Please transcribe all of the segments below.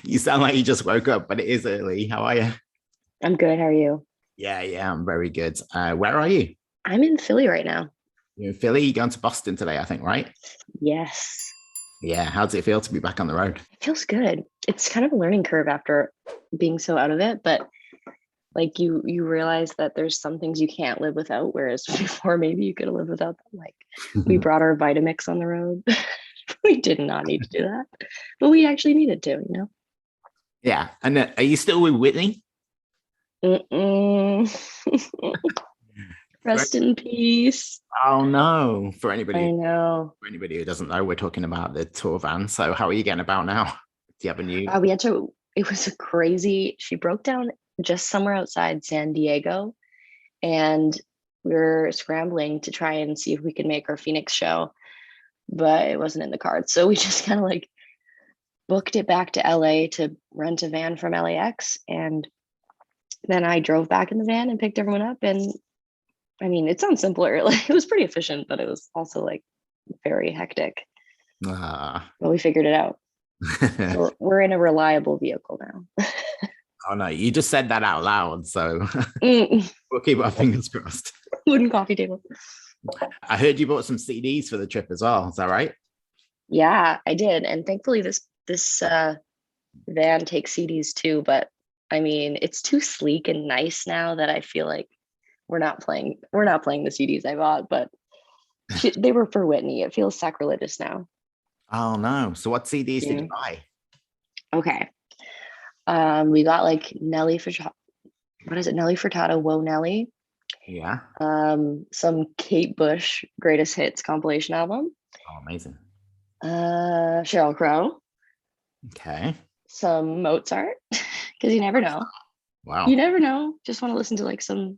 You sound like you just woke up, but it is early. How are you? I'm good. How are you? Yeah, I'm very good. Where are you? I'm in Philly right now. You're in Philly. You're going to Boston today, I think, right? Yes. Yeah. How does it feel to be back on the road? It feels good. It's kind of a learning curve after being so out of it, but like you realize that there's some things you can't live without, whereas before maybe you could have lived without them. Like we brought our Vitamix on the road. We did not need to do that, but we actually needed to. Yeah. And are you still with Whitney? Mm-mm. Rest in peace. Oh no. I know. For anybody who doesn't know, we're talking about the tour van. So how are you getting about now? Do you have a new? We had to, it was a crazy, she broke down just somewhere outside San Diego, and we were scrambling to try and see if we could make our Phoenix show, but it wasn't in the cards. So we just kind of like booked it back to LA to rent a van from LAX. And then I drove back in the van and picked everyone up. And I mean, it sounds simpler. Like it was pretty efficient, but it was also like very hectic. Ah. But we figured it out. So we're in a reliable vehicle now. Oh no, you just said that out loud. So Mm, we'll keep our fingers crossed. wooden coffee table. I heard you bought some CDs for the trip as well. Is that right? Yeah, I did. And thankfully this van takes CDs too, but I mean, it's too sleek and nice now that I feel like we're not playing the CDs I bought, but they were for Whitney. It feels sacrilegious now. Oh no. So what CDs did Yeah. you buy? Okay. We got like Nelly Furtado. What is it? Nelly Furtado, Whoa Nelly. Yeah. Some Kate Bush greatest hits compilation album. Oh, amazing. Sheryl Crow. Okay. Some Mozart, because you never know. You Wow. never know. Just want to listen to like some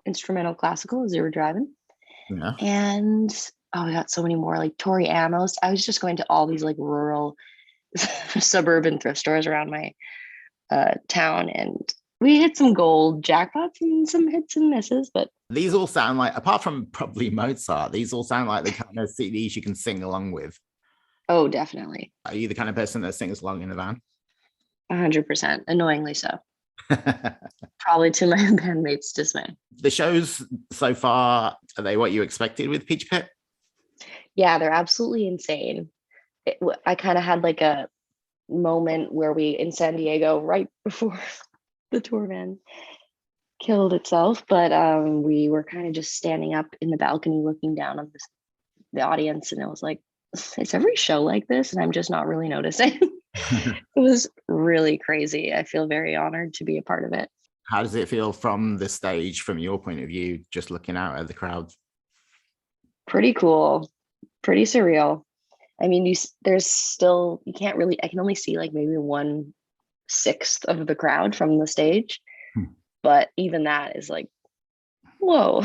instrumental classical as you were driving. Yeah. And oh, we got so many more like Tori Amos. I was just going to all these like rural suburban thrift stores around my town, and we hit some gold jackpots and some hits and misses. But These all sound like, apart from probably Mozart, these all sound like the kind of CDs you can sing along with. oh, definitely, Are you the kind of person that sings along in the van? 100%. Annoyingly so. Probably to my bandmates' dismay. The shows so far, are they what you expected with Peach Pit? Yeah, they're absolutely insane. I kind of had like a moment where we in San Diego right before the tour van killed itself, but we were kind of just standing up in the balcony looking down on the audience, and it was like, is every show like this? And I'm just not really noticing. It was really crazy. I feel very honored to be a part of it. How does it feel from the stage, from your point of view, just looking out at the crowd? Pretty cool, pretty surreal. I mean, there's still, you can't really, I can only see like maybe 1/6 of the crowd from the stage. Hmm. But even that is like, whoa,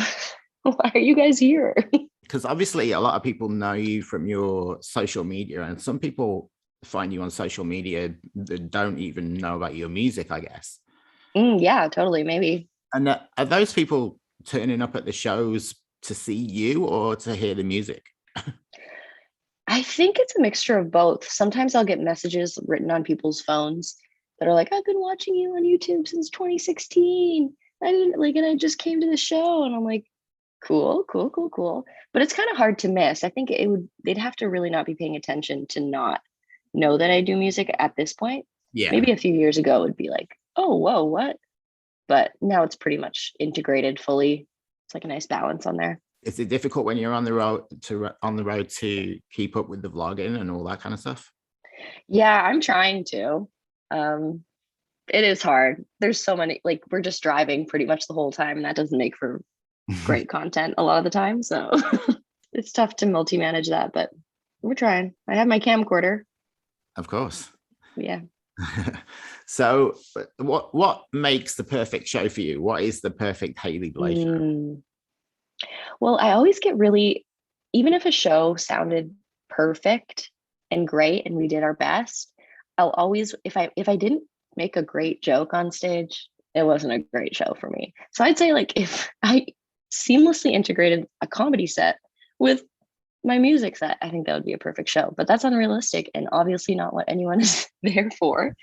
why are you guys here? Because obviously a lot of people know you from your social media, and some people find you on social media that don't even know about your music, I guess. Yeah, totally, maybe. And are those people turning up at the shows to see you or to hear the music? I think it's a mixture of both. Sometimes I'll get messages written on people's phones that are like, I've been watching you on YouTube since 2016. I didn't like, and I just came to the show. And I'm like, cool, cool, cool, cool. But it's kind of hard to miss. I think they'd have to really not be paying attention to not know that I do music at this point. Yeah. Maybe a few years ago it would be like, oh, whoa, what? But now it's pretty much integrated fully. It's like a nice balance on there. Is it difficult when you're on the road to keep up with the vlogging and all that kind of stuff? Yeah, I'm trying to. Um, it is hard. There's so many, like we're just driving pretty much the whole time, and that doesn't make for great content a lot of the time. So it's tough to multi-manage that, but we're trying. I have my camcorder. Of course. Yeah. So what makes the perfect show for you? What is the perfect Haley Blais show? Well, I always get really, even if a show sounded perfect and great and we did our best, I'll always, if I didn't make a great joke on stage, it wasn't a great show for me. So I'd say like if I seamlessly integrated a comedy set with my music set, I think that would be a perfect show. But that's unrealistic and obviously not what anyone is there for.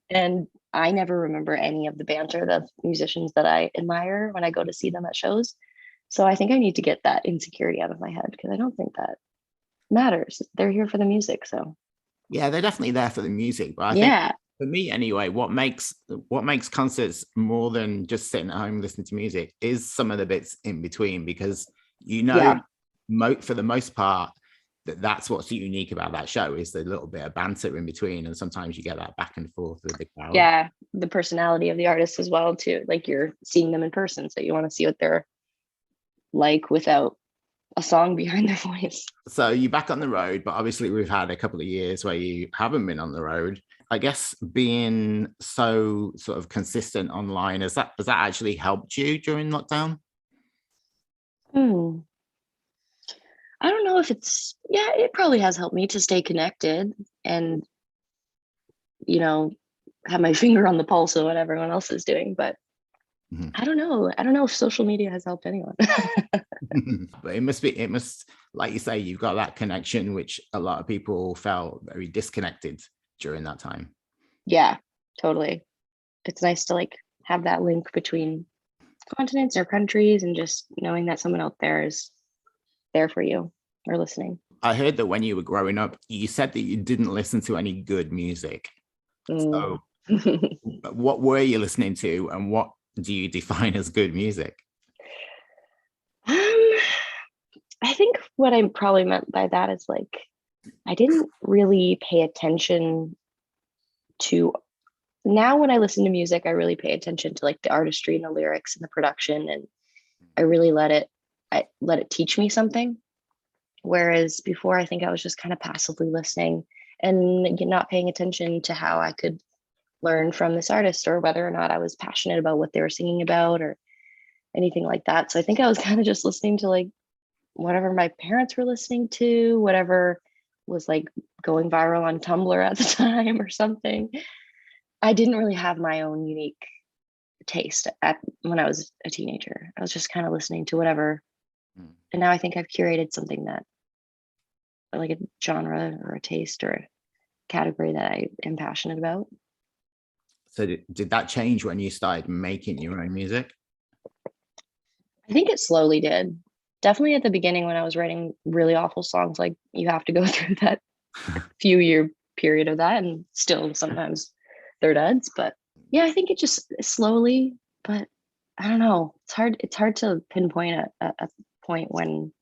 And I never remember any of the banter of musicians that I admire when I go to see them at shows. So I think I need to get that insecurity out of my head, because I don't think that matters. They're here for the music. So Yeah, they're definitely there for the music, but I think yeah. for me anyway, what makes concerts more than just sitting at home listening to music is some of the bits in between, because Yeah. for the most part, that's what's unique about that show, is the little bit of banter in between, and sometimes you get that back and forth with the crowd. Yeah, the personality of the artist as well too. Like, you're seeing them in person, so you want to see what they're like without a song behind their voice. So you're back on the road, but obviously we've had a couple of years where you haven't been on the road. I guess being so sort of consistent online, has that actually helped you during lockdown? I don't know if it's, yeah, it probably has helped me to stay connected and, you know, have my finger on the pulse of what everyone else is doing. But I don't know. I don't know if social media has helped anyone. But it must, like you say, you've got that connection, which a lot of people felt very disconnected during that time. Yeah, totally. It's nice to like have that link between continents or countries, and just knowing that someone out there is there for you or listening. I heard that when you were growing up, you said that you didn't listen to any good music. So what were you listening to, and what do you define as good music? I think what I probably meant by that is like, I didn't really pay attention to, now when I listen to music, I really pay attention to like the artistry and the lyrics and the production, and I really let it teach me something. Whereas before, I think I was just kind of passively listening and not paying attention to how I could learn from this artist, or whether or not I was passionate about what they were singing about or anything like that. So I think I was kind of just listening to like whatever my parents were listening to, whatever was like going viral on Tumblr at the time or something. I didn't really have my own unique taste when I was a teenager. I was just kind of listening to whatever. And now I think I've curated something that, like a genre or a taste or a category that I am passionate about. So did that change when you started making your own music? I think it slowly did. Definitely at the beginning, when I was writing really awful songs, like you have to go through that few year period of that, and still sometimes they're duds. But yeah, I think it just slowly, but I don't know. It's hard to pinpoint a point when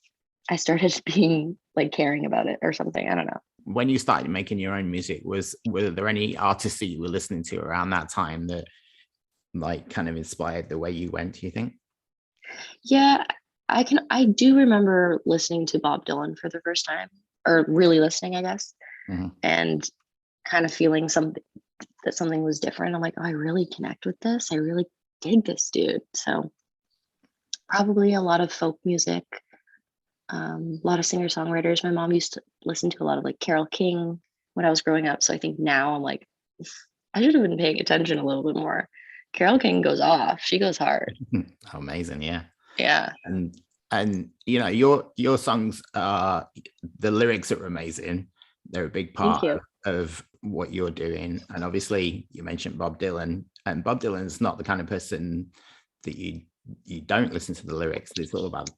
I started being like caring about it or something. I don't know. When you started making your own music, were there any artists that you were listening to around that time that like kind of inspired the way you went, do you think? Yeah, I do remember listening to Bob Dylan for the first time, or really listening, I guess, and kind of feeling that something was different. I'm like, oh, I really connect with this. I really dig this dude. So probably a lot of folk music, a lot of singer-songwriters. My mom used to listen to a lot of like Carole King when I was growing up. So I think now I'm like, I should have been paying attention a little bit more. Carole King goes off. She goes hard. Amazing. Yeah. Yeah. And you know, your songs are, the lyrics are amazing. They're a big part of what you're doing. And obviously you mentioned Bob Dylan, and Bob Dylan's not the kind of person that you don't listen to the lyrics. It's all about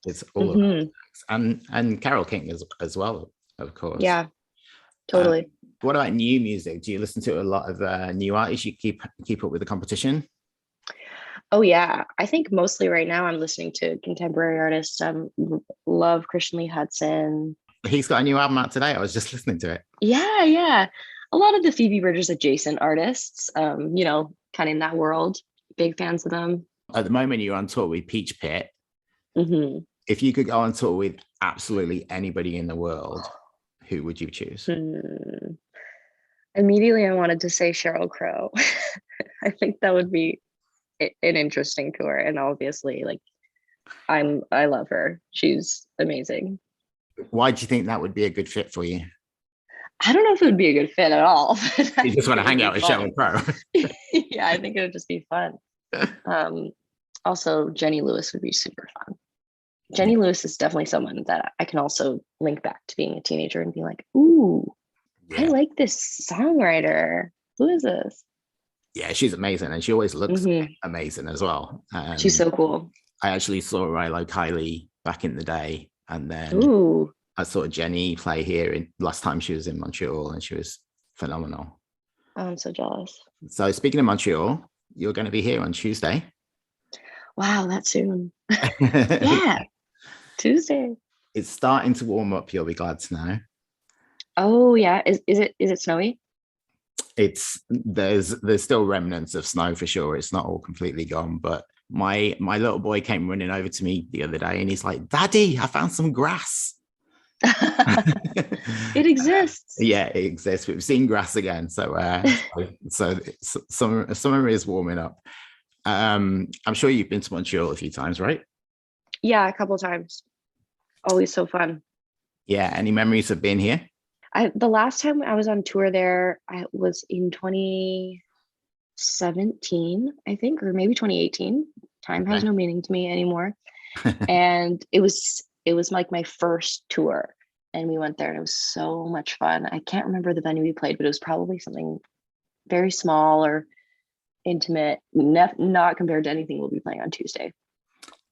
and Carole King as well, of course. Yeah, totally. What about new music? Do you listen to a lot of new artists? You keep up with the competition? Oh yeah, I think mostly right now I'm listening to contemporary artists. Love Christian Lee Hudson. He's got a new album out today. I was just listening to it. Yeah. A lot of the Phoebe Bridgers adjacent artists, kind of in that world. Big fans of them. At the moment, you're on tour with Peach Pit. If you could go on tour with absolutely anybody in the world, who would you choose? Immediately, I wanted to say Sheryl Crow. I think that would be an interesting tour, and obviously, like, I love her. She's amazing. Why do you think that would be a good fit for you? I don't know if it would be a good fit at all. You just want to hang out with Sheryl Crow. Yeah, I think it would just be fun. Also, Jenny Lewis would be super fun. Jenny Lewis is definitely someone that I can also link back to being a teenager and being like, ooh, I like this songwriter. Who is this? Yeah, she's amazing, and she always looks amazing as well. She's so cool. I actually saw Rilo Kylie back in the day, and then I saw Jenny play here last time she was in Montreal, and she was phenomenal. Oh, I'm so jealous. So speaking of Montreal, you're going to be here on Tuesday. Wow, that soon. Yeah, Tuesday. It's starting to warm up. You'll be glad to know. Oh yeah, is it snowy? There's still remnants of snow for sure. It's not all completely gone, but my little boy came running over to me the other day, and he's like, "Daddy, I found some grass." It exists. Yeah, it exists. We've seen grass again, so summer is warming up. I'm sure you've been to Montreal a few times, right? Yeah, a couple times. Always so fun. Yeah, any memories of being here? The last time I was on tour there, I was in 2017, I think, or maybe 2018. Time has no meaning to me anymore. And it was like my first tour, and we went there, and it was so much fun. I can't remember the venue we played, but it was probably something very small or intimate, not compared to anything we'll be playing on Tuesday.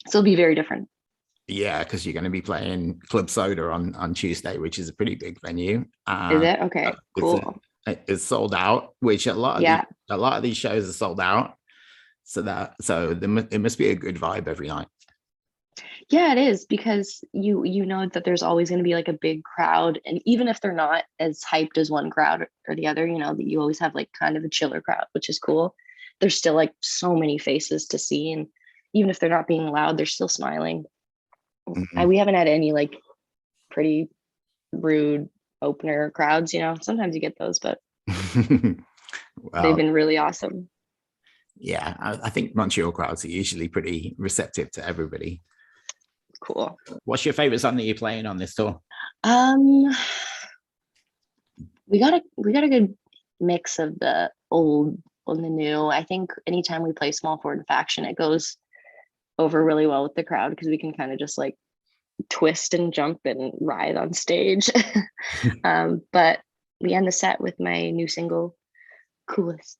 So it'll be very different. Yeah, because you're going to be playing Club Soda on Tuesday, which is a pretty big venue. Is it? Okay, cool. It's sold out, which a lot of these shows are sold out. So it must be a good vibe every night. Yeah, it is, because you know that there's always going to be like a big crowd, and even if they're not as hyped as one crowd or the other, you know, that you always have like kind of a chiller crowd, which is cool. There's still like so many faces to see, and even if they're not being loud, they're still smiling. We haven't had any like pretty rude opener crowds, you know. Sometimes you get those, but they've been really awesome. Yeah, I think Montreal crowds are usually pretty receptive to everybody. Cool. What's your favorite song that you're playing on this tour? We got a good mix of the old and the new. I think anytime we play Small Forward Faction, it goes over really well with the crowd, because we can kind of just like twist and jump and ride on stage. But we end the set with my new single, Coolest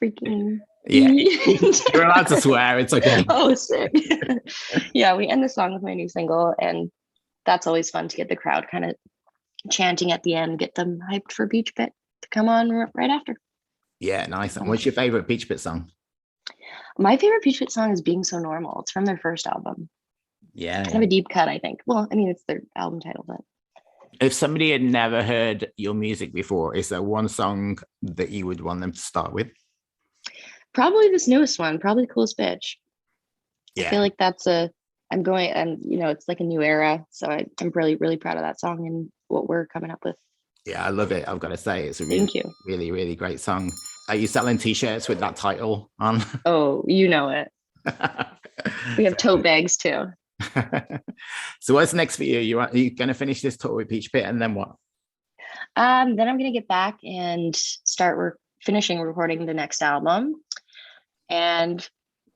Freaking. Yeah, you're allowed to swear, it's okay. Oh, sick. Yeah, we end the song with my new single, and that's always fun to get the crowd kind of chanting at the end, get them hyped for Beach Pit to come on right after. Yeah, nice. And what's your favorite Beach Pit song? My favorite Beach Pit song is Being So Normal. It's from their first album. Yeah, kind of a deep cut, I think. Well, I mean, it's their album title, but if somebody had never heard your music before, is there one song that you would want them to start with? Probably this newest one, probably Coolest Bitch. Yeah. I feel like I'm going, and you know, it's like a new era. So I'm really, really proud of that song and what we're coming up with. Yeah, I love it. I've got to say, it's a really, really, really great song. Are you selling t-shirts with that title on? Oh, you know it. We have tote bags too. So what's next for you? Are you going to finish this tour with Beach Pit, and then what? Then I'm going to get back and start finishing recording the next album, and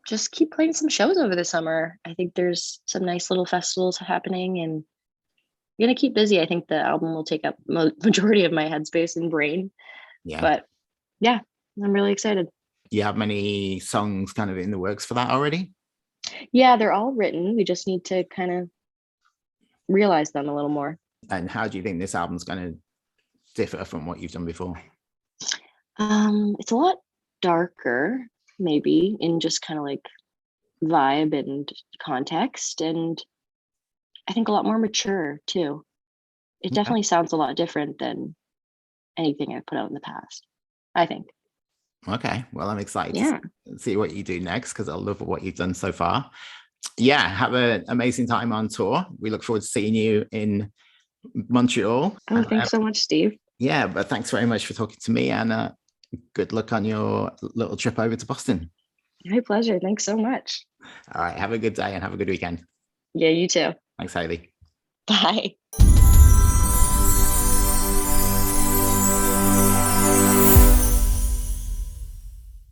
just keep playing some shows over the summer. I think there's some nice little festivals happening, and I'm going to keep busy. I think the album will take up majority of my headspace and brain. Yeah. But yeah, I'm really excited. You have many songs kind of in the works for that already? Yeah, they're all written. We just need to kind of realize them a little more. And how do you think this album's going to differ from what you've done before? It's a lot darker, maybe, in just kind of like vibe and context, and I think a lot more mature too. It definitely sounds a lot different than anything I've put out in the past, I think. Okay, well, I'm excited to see what you do next, because I love what you've done so far. Yeah, have an amazing time on tour. We look forward to seeing you in Montreal. Oh, thanks so much, Steve. Yeah, but thanks very much for talking to me, and good luck on your little trip over to Boston. My pleasure. Thanks so much. All right, have a good day and have a good weekend. Yeah, you too. Thanks, Haley. Bye.